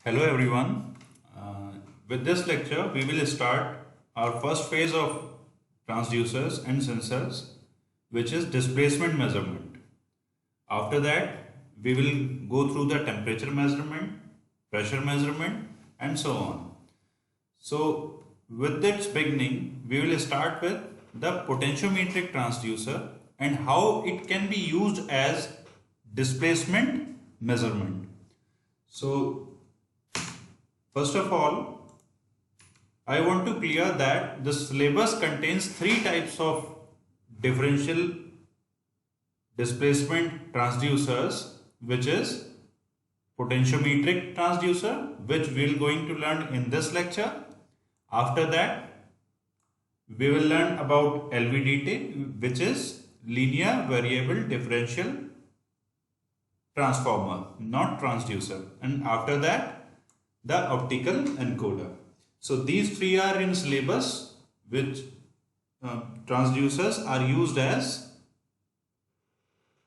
Hello everyone. With this lecture, we will start our first phase of transducers and sensors, which is displacement measurement. After that, we will go through the temperature measurement, pressure measurement, and so on. So, with its beginning, we will start with the potentiometric transducer and how it can be used as displacement measurement. So, first of all, I want to clear that the syllabus contains three types of differential displacement transducers, which is potentiometric transducer, which we're going to learn in this lecture. After that, we will learn about LVDT, which is linear variable differential transformer, not transducer. And after that, the optical encoder. So these three are in syllabus, which transducers are used as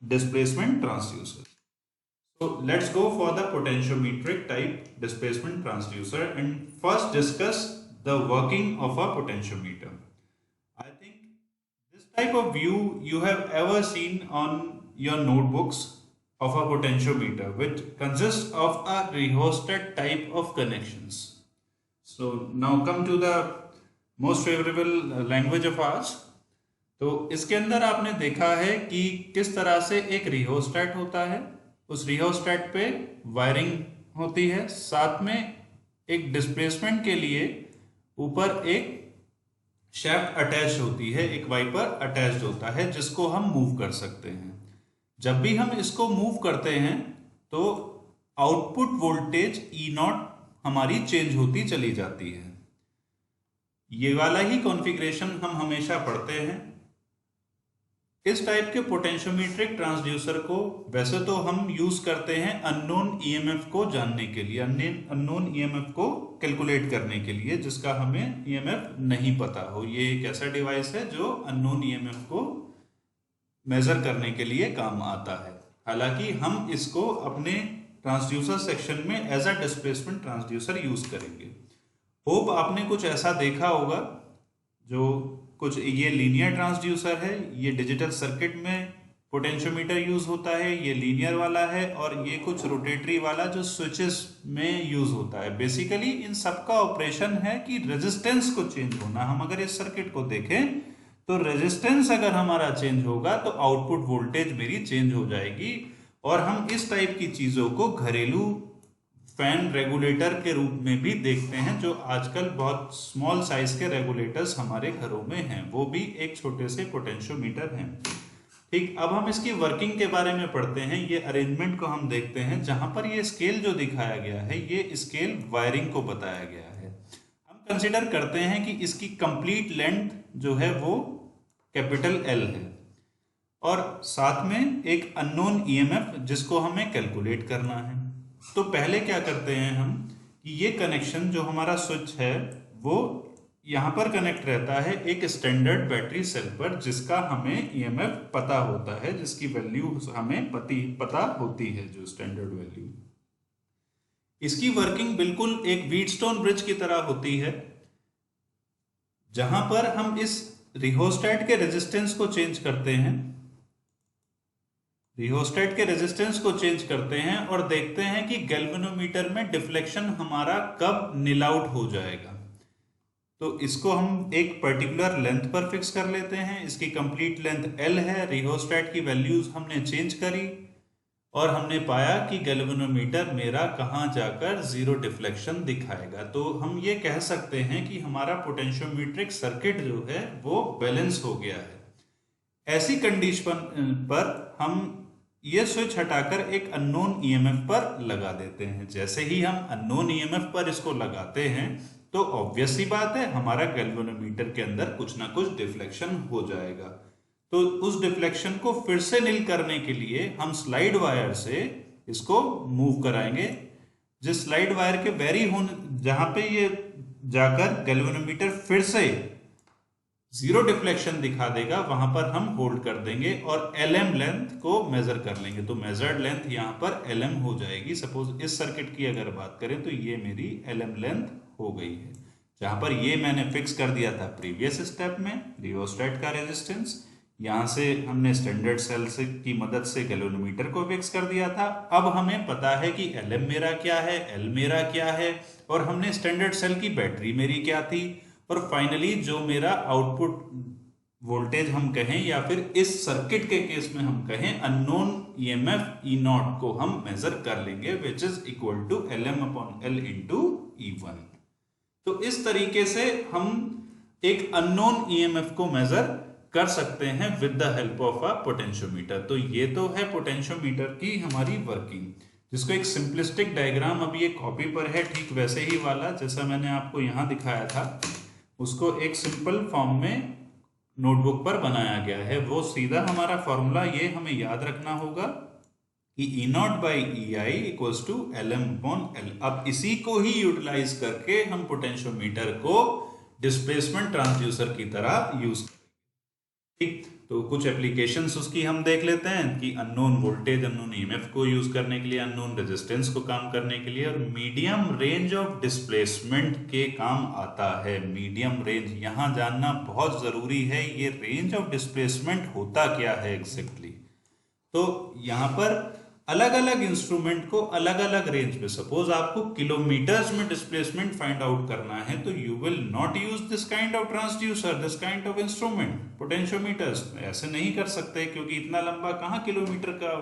displacement transducers. So let's go for the potentiometric type displacement transducer and first discuss the working of a potentiometer. I think this type of view you have ever seen on your notebooks of a potentiometer, which consists of a rheostat type of connections. So now come to the most favorable language of ours. तो इसके अंदर आपने देखा है कि किस तरह से एक रिहोस्टेट होता है, उस रिहोस्टेट पे वायरिंग होती है, साथ में एक डिस्प्लेसमेंट के लिए ऊपर एक शैफ्ट अटैच होती है, एक वाइपर अटैच्ड होता है जिसको हम मूव कर सकते हैं। जब भी हम इसको मूव करते हैं तो आउटपुट वोल्टेज E0 हमारी चेंज होती चली जाती है। ये वाला ही कॉन्फ़िगरेशन हम हमेशा पढ़ते हैं। इस टाइप के पोटेंशियोमेट्रिक ट्रांसड्यूसर को वैसे तो हम यूज करते हैं अननोन ईएमएफ को जानने के लिए, अननोन ईएमएफ को कैलकुलेट करने के लिए, जिसका हमें ईएमएफ नहीं पता हो। ये एक ऐसा डिवाइस है जो अननोन ईएमएफ को मेजर करने के लिए काम आता है। हालांकि हम इसको अपने ट्रांसड्यूसर सेक्शन में as a displacement transducer use करेंगे। होप आपने कुछ ऐसा देखा होगा, जो कुछ ये लीनियर ट्रांसड्यूसर है, ये डिजिटल सर्किट में पोटेंशियोमीटर यूज होता है, ये लीनियर वाला है, और ये कुछ रोटेटरी वाला जो स्विचेस में यूज होता है। बेसिकली इन सबका ऑपरेशन है कि रेजिस्टेंस को चेंज होना। हम अगर इस सर्किट को देखें तो रेजिस्टेंस अगर हमारा चेंज होगा तो आउटपुट वोल्टेज मेरी चेंज हो जाएगी। और हम इस टाइप की चीजों को घरेलू फैन रेगुलेटर के रूप में भी देखते हैं, जो आजकल बहुत स्मॉल साइज के रेगुलेटर्स हमारे घरों में हैं, वो भी एक छोटे से पोटेंशियोमीटर हैं। ठीक, अब हम इसकी वर्किंग के बारे में पढ़ते हैं। ये अरेंजमेंट को हम देखते हैं, जहां पर ये स्केल जो दिखाया गया है, ये स्केल वायरिंग को बताया गया है। हम कंसिडर करते हैं कि इसकी कंप्लीट लेंथ जो है वो कैपिटल L है, और साथ में एक अननोन ईएमएफ जिसको हमें कैलकुलेट करना है। तो पहले क्या करते हैं हम कि ये कनेक्शन जो हमारा स्विच है वो यहाँ पर कनेक्ट रहता है एक स्टैंडर्ड बैटरी सेल पर, जिसका हमें ईएमएफ पता होता है, जिसकी वैल्यू हमें पता होती है, जो स्टैंडर्ड वैल्यू। इसकी वर्किंग बिल्कुल एक व्हीटस्टोन ब्रिज की तरह होती है, जहां पर हम इस रिहोस्टेट के रेजिस्टेंस को चेंज करते हैं, रिहोस्टेट के रेजिस्टेंस को चेंज करते हैं और देखते हैं कि गैल्वेनोमीटर में डिफ्लेक्शन हमारा कब नील आउट हो जाएगा। तो इसको हम एक पर्टिकुलर लेंथ पर फिक्स कर लेते हैं। इसकी कंप्लीट लेंथ L है। रिहोस्टेट की वैल्यूज हमने चेंज करी और हमने पाया कि गैल्वेनोमीटर मेरा कहाँ जाकर जीरो डिफ्लेक्शन दिखाएगा। तो हम ये कह सकते हैं कि हमारा पोटेंशियोमेट्रिक सर्किट जो है वो बैलेंस हो गया है। ऐसी कंडीशन पर हम ये स्विच हटाकर एक अननोन ईएमएफ पर लगा देते हैं। जैसे ही हम अननोन ईएमएफ पर इसको लगाते हैं तो ऑब्वियस सी बात है, हमारा गैल्वेनोमीटर के अंदर कुछ ना कुछ डिफ्लेक्शन हो जाएगा। तो उस डिफ्लेक्शन को फिर से नील करने के लिए हम स्लाइड वायर से इसको मूव कराएंगे। जिस स्लाइड वायर के वेरी होने, जहां पे ये जाकर गैल्वेनोमीटर फिर से जीरो डिफ्लेक्शन दिखा देगा वहां पर हम होल्ड कर देंगे और LM लेंथ को मेजर कर लेंगे। तो मेजर्ड लेंथ यहाँ पर LM हो जाएगी। सपोज इस सर्किट की अगर बात करें तो ये मेरी LM लेंथ हो गई है, जहां पर ये मैंने फिक्स कर दिया था प्रीवियस स्टेप में रियोस्टेट का रेजिस्टेंस। यहाँ से हमने स्टैंडर्ड सेल से की मदद से गैल्वेनोमीटर को फिक्स कर दिया था। अब हमें पता है कि LM मेरा क्या है, L मेरा क्या है, और हमने स्टैंडर्ड सेल की बैटरी मेरी क्या थी, और फाइनली जो मेरा आउटपुट वोल्टेज हम कहें या फिर इस सर्किट के केस में हम कहें अननोन EMF E0 को हम मेजर कर लेंगे, which is equal to LM/L into E1। तो इस तरीके से हम एक अननोन EMF को मेजर कर सकते हैं with the help of a potentiometer. तो ये तो है पोटेंशियोमीटर की हमारी वर्किंग, जिसको एक सिंपलिस्टिक डायग्राम अभी एक कॉपी पर है, ठीक वैसे ही वाला जैसा मैंने आपको यहां दिखाया था, उसको एक सिंपल फॉर्म में नोटबुक पर बनाया गया है। वो सीधा हमारा फॉर्मूला ये हमें याद रखना होगा कि E0 by EI equals to LM/L। अब इसी को ही यूटिलाइज करके हम पोटेंशियोमीटर को डिस्प्लेसमेंट ट्रांसड्यूसर की तरह यूज करेंगे। ठीक, तो कुछ एप्लीकेशंस उसकी हम देख लेते हैं कि अननोन वोल्टेज, अननोन EMF को यूज करने के लिए, अननोन रेजिस्टेंस को काम करने के लिए, और मीडियम रेंज ऑफ डिस्प्लेसमेंट के काम आता है। मीडियम रेंज यहां जानना बहुत जरूरी है, ये रेंज ऑफ डिस्प्लेसमेंट होता क्या है एग्जैक्टली। तो यहां पर अलग अलग इंस्ट्रूमेंट को अलग अलग रेंज पे, सपोज आपको किलोमीटर्स में डिस्प्लेसमेंट फाइंड आउट करना है तो you will not use this kind of transducer, this kind of instrument. Potentiometers ऐसे नहीं कर सकते क्योंकि इतना लंबा कहाँ किलोमीटर का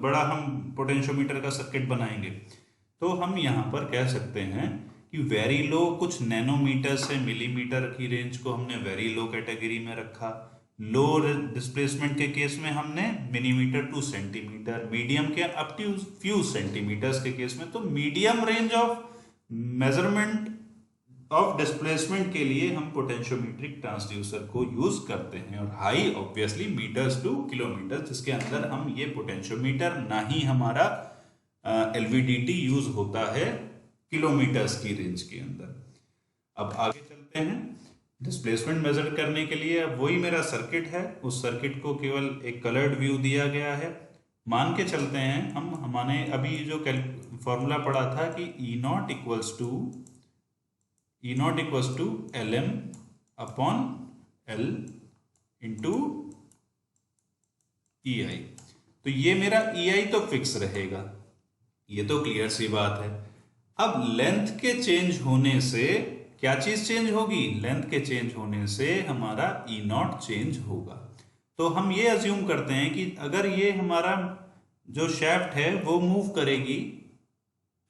बड़ा हम पोटेंशियोमीटर का सर्किट बनाएंगे। तो हम यहाँ पर कह सकते हैं कि वेरी लो, कुछ नैनोमीटर से मिलीमीटर की रेंज को हमने वेरी लो कैटेगरी में रखा। लो डिस्प्लेसमेंट के केस में हमने मिलीमीटर टू सेंटीमीटर, मीडियम के अप टू फ्यू सेंटीमीटर्स के केस में। तो medium range of measurement of displacement के लिए हम पोटेंशियोमीट्रिक ट्रांसड्यूसर को यूज करते हैं, और high obviously metres to kilometre, जिसके अंदर हम ये पोटेंशियोमीटर ना ही हमारा LVDT यूज होता है किलोमीटर्स की रेंज के अंदर। अब आगे चलते हैं डिस्प्लेसमेंट मेजर करने के लिए। अब वही मेरा सर्किट है, उस सर्किट को केवल एक कलर्ड व्यू दिया गया है। मान के चलते हैं हम, हमने अभी जो फॉर्मूला पढ़ा था कि E0 equals to LM/L into EI। तो ये मेरा EI तो फिक्स रहेगा, ये तो क्लियर सी बात है। अब लेंथ के चेंज होने से क्या चीज चेंज होगी? लेंथ के चेंज होने से हमारा E0 चेंज होगा। तो हम ये अज्यूम करते हैं कि अगर ये हमारा जो शैफ्ट है वो मूव करेगी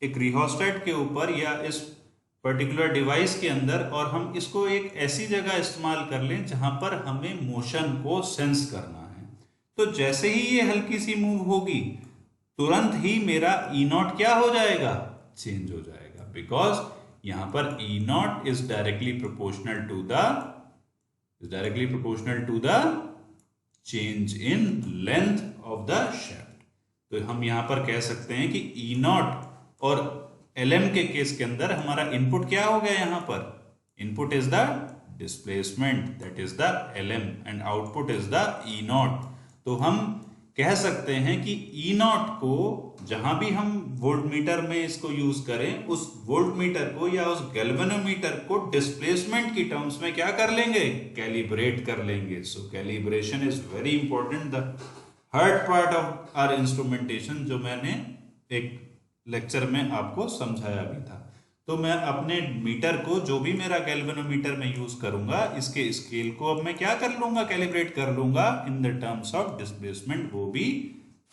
एक रिहोस्टेट के ऊपर या इस पर्टिकुलर डिवाइस के अंदर, और हम इसको एक ऐसी जगह इस्तेमाल कर लें जहां पर हमें मोशन को सेंस करना है, तो जैसे ही ये हल्की सी मूव होगी तुरंत ही मेरा E0 क्या हो जाएगा? चेंज हो जाएगा, बिकॉज यहां पर E0 is directly proportional to the change in length of the shaft. तो हम यहां पर कह सकते हैं कि E0 और LM के केस के अंदर हमारा इनपुट क्या हो गया? यहां पर input is the displacement, that is the LM, and output is the E0। तो हम कह सकते हैं कि E0 को जहां भी हम वोल्टमीटर में इसको यूज करें, उस वोल्टमीटर को या उस गैल्वेनोमीटर को डिस्प्लेसमेंट की टर्म्स में क्या कर लेंगे? कैलिब्रेट कर लेंगे। So calibration is very important, the hard part of our instrumentation, जो मैंने एक लेक्चर में आपको समझाया भी था। तो मैं अपने मीटर को, जो भी मेरा गैल्वेनोमीटर में यूज करूंगा, इसके स्केल को अब मैं क्या कर लूंगा? कैलिब्रेट कर लूंगा in the terms of displacement, वो भी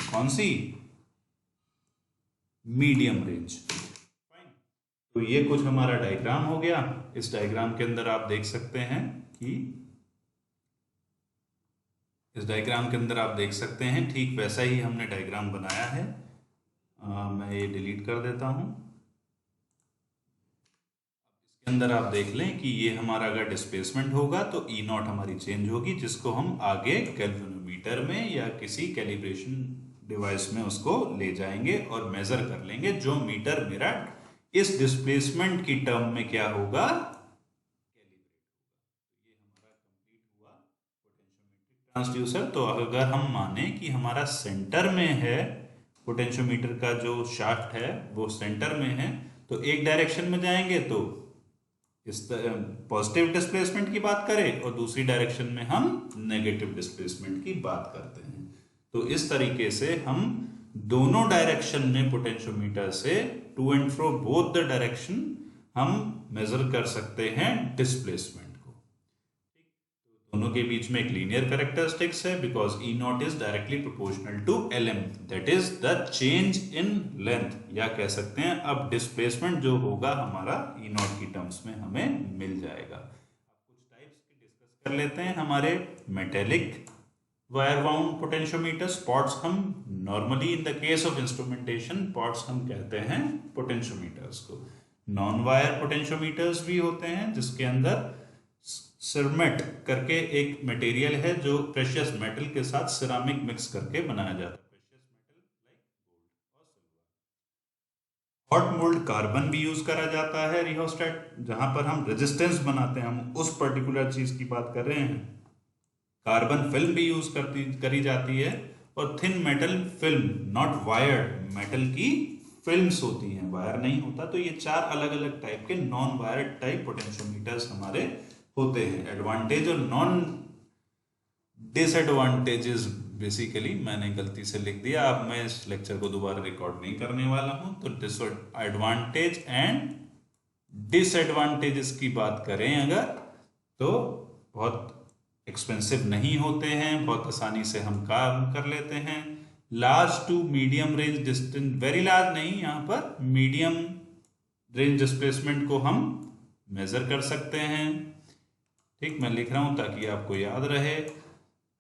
कौन सी? Medium range. फाइन, तो ये कुछ हमारा डायग्राम हो गया। इस डायग्राम के अंदर आप देख सकते हैं ठीक वैसा ही हमने डायग्राम बनाया है। मैं ये डिलीट कर देता हूं। इसके अंदर आप देख लें कि ये हमारा अगर डिस्प्लेसमेंट होगा तो E0 हमारी चेंज होगी, जिसको हम आगे गैल्वेनोमीटर में या किसी कैलिब्रेशन डिवाइस में उसको ले जाएंगे और मेजर कर लेंगे, जो मीटर मेरा इस डिस्प्लेसमेंट की टर्म में क्या होगा? कैलिब्रेट होगा। ये हमारा कंप्लीट ट्रांसड्यूसर, तो अगर हम माने कि हमारा सेंटर में है पोटेंशियोमीटर का जो शाफ्ट है वो सेंटर में है, तो एक डायरेक्शन में जाएंगे तो इस पॉजिटिव डिस्प्लेसमेंट की बात करें और दूसरी डायरेक्शन में हम नेगेटिव डिस्प्लेसमेंट की बात करते हैं। तो इस तरीके से हम दोनों डायरेक्शन में पोटेंशियोमीटर से to and fro both the direction हम मेजर कर सकते हैं डिस्प्लेसमेंट को। दोनों के बीच में एक लीनियर कैरेक्टरिस्टिक्स है because E naught is directly proportional to L M, that is the change in length, या कह सकते हैं अब डिस्प्लेसमेंट जो होगा हमारा ई नॉट की टर्म्स में हमें मिल जाएगा। अब कुछ टाइप्स की डिस्कस कर लेते हैं। हमारे metallic wire bound potentiometer pots, हम normally in the case of instrumentation pots हम कहते हैं पोटेंशियोमीटर्स को। नॉन वायर पोटेंशियोमीटर्स भी होते हैं जिसके अंदर सिरमेट करके एक मटेरियल है जो प्रेशियस मेटल के साथ सिरामिक मिक्स करके बनाया जाता है, प्रेशियस मेटल लाइक गोल्ड और सिल्वर। हॉट मोल्ड कार्बन भी यूज करा जाता है रिहोस्टेट, जहां पर हम रेजिस्टेंस बनाते हैं, हम उस पर्टिकुलर चीज की बात कर रहे हैं। कार्बन फिल्म भी यूज करी जाती है, और thin metal film, not wired metal की फिल्म्स होती हैं, वायर नहीं होता। तो ये चार अलग अलग टाइप के नॉन वायर्ड टाइप पोटेंशियोमीटर्स हमारे होते हैं। एडवांटेज और नॉन डिसएडवांटेजेस, बेसिकली मैंने गलती से लिख दिया, अब मैं इस लेक्चर को दोबारा रिकॉर्ड नहीं करने वाला हूं। तो डिसएडवांटेज एंड डिसएडवांटेजेस की बात करें अगर, तो बहुत एक्सपेंसिव नहीं होते हैं, बहुत आसानी से हम काम कर लेते हैं। Large to medium range distance, very large नहीं, यहाँ पर मीडियम रेंज डिस्प्लेसमेंट को हम मेजर कर सकते हैं। ठीक, मैं लिख रहा हूं ताकि आपको याद रहे।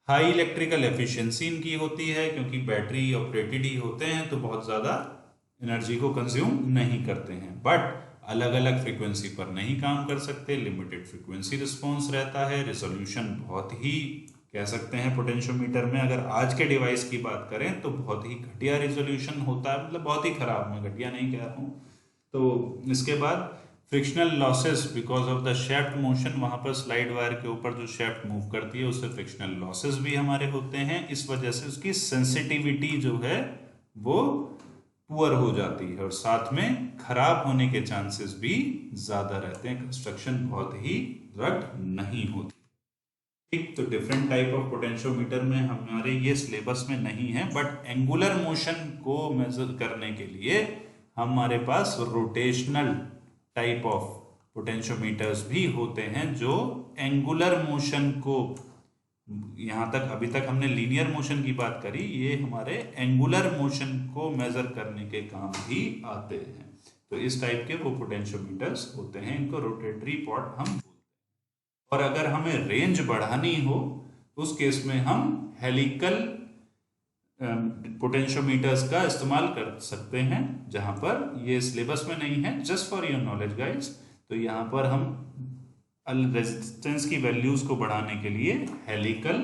हाई इलेक्ट्रिकल एफिशिएंसी इनकी होती है क्योंकि बैटरी ऑपरेटेड ही होते हैं, तो बहुत ज़्यादा एनर्जी को कंज्यूम नहीं करते हैं। बट अलग अलग फ्रीक्वेंसी पर नहीं काम कर सकते, लिमिटेड फ्रीक्वेंसी रिस्पॉन्स रहता है। रिजोल्यूशन बहुत ही, कह सकते हैं पोटेंशियोमीटर में अगर आज के डिवाइस की बात करें तो बहुत ही घटिया रिजोल्यूशन होता है, मतलब बहुत ही खराब, मैं घटिया नहीं कह रहा हूँ। तो इसके बाद frictional losses because of the shaft motion, वहां पर स्लाइड वायर के ऊपर जो शेफ्ट मूव करती है उससे फ्रिक्शनल लॉसेस भी हमारे होते हैं। इस वजह से उसकी सेंसिटिविटी जो है वो पुअर हो जाती है, और साथ में खराब होने के चांसेस भी ज्यादा रहते हैं। कंस्ट्रक्शन बहुत ही दृढ़ नहीं होती। ठीक, तो डिफरेंट टाइप ऑफ पोटेंशियोमीटर में हमारे ये सिलेबस में नहीं है, बट एंगुलर मोशन को मेजर करने के लिए हमारे पास रोटेशनल टाइप ऑफ पोटेंशियोमीटर्स भी होते हैं जो एंगुलर मोशन को, यहां तक अभी तक हमने लीनियर मोशन की बात करी, ये हमारे एंगुलर मोशन को मेजर करने के काम भी आते हैं। तो इस टाइप के वो पोटेंशियोमीटर्स होते हैं, इनको रोटेटरी पॉट हम बोलते हैं। और अगर हमें रेंज बढ़ानी हो उस केस में हम हेलिकल पोटेंशियोमीटर्स का इस्तेमाल कर सकते हैं, जहां पर ये सिलेबस में नहीं है, just for your knowledge guys. तो यहाँ पर हम रेजिस्टेंस की वैल्यूज को बढ़ाने के लिए हेलिकल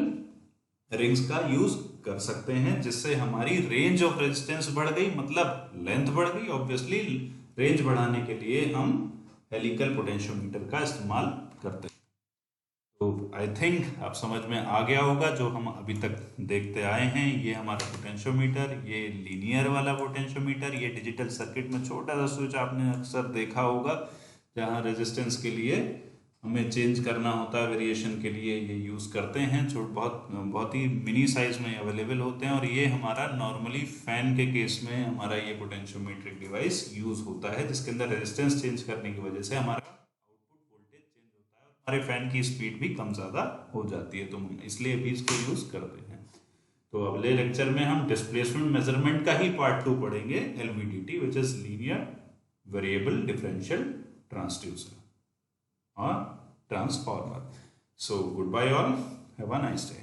रिंग्स का यूज कर सकते हैं, जिससे हमारी रेंज ऑफ रेजिस्टेंस बढ़ गई, मतलब लेंथ बढ़ गई। ऑब्वियसली रेंज बढ़ाने के लिए हम हेलिकल पोटेंशियोमीटर का इस्तेमाल करते हैं। तो आई थिंक आप समझ में आ गया होगा जो हम अभी तक देखते आए हैं। ये हमारा पोटेंशियोमीटर, ये लीनियर वाला पोटेंशियोमीटर, ये डिजिटल सर्किट में छोटा सा स्विच आपने अक्सर देखा होगा, जहां रेजिस्टेंस के लिए हमें चेंज करना होता है, वेरिएशन के लिए ये यूज़ करते हैं। बहुत ही मिनी साइज में अवेलेबल होते हैं, और ये हमारा नॉर्मली फैन के केस में हमारा ये पोटेंशियोमीट्रिक डिवाइस यूज़ होता है, जिसके अंदर रेजिस्टेंस चेंज करने की वजह से हमारा हमारे फैन की स्पीड भी कम ज़्यादा हो जाती है, तो इसलिए भी इसको यूज़ करते हैं। तो अगले लेक्चर में हम डिस्प्लेसमेंट मेजरमेंट का ही पार्ट 2 पढ़ेंगे, LVDT which is linear variable differential transducer और transformer. So goodbye all, have a nice day.